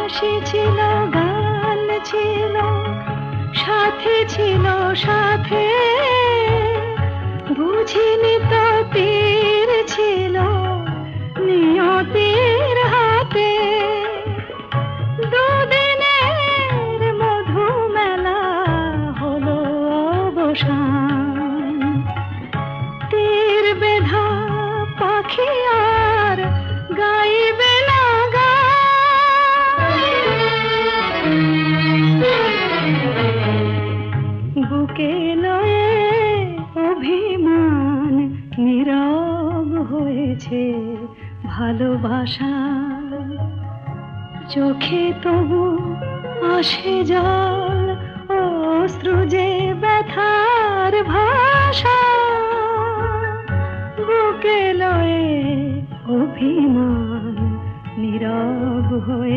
হাসি ছিল, গান ছিল, সাথী ছিল সাথে, বুঝিনি তো তীর ছিল নিয়তির হাতে। দুদিনের মধু মেলা হলো অবসান, তীর বেধা পাখি আর গাইবে না গান। বুকে লয়ে অভিমান নীরব হয়েছে ভালোবাসা, চোখে তবু আসে জল, অশ্রু যে ব্যথার ভাষা। বুকে লয়ে অভিমান নীরব হয়ে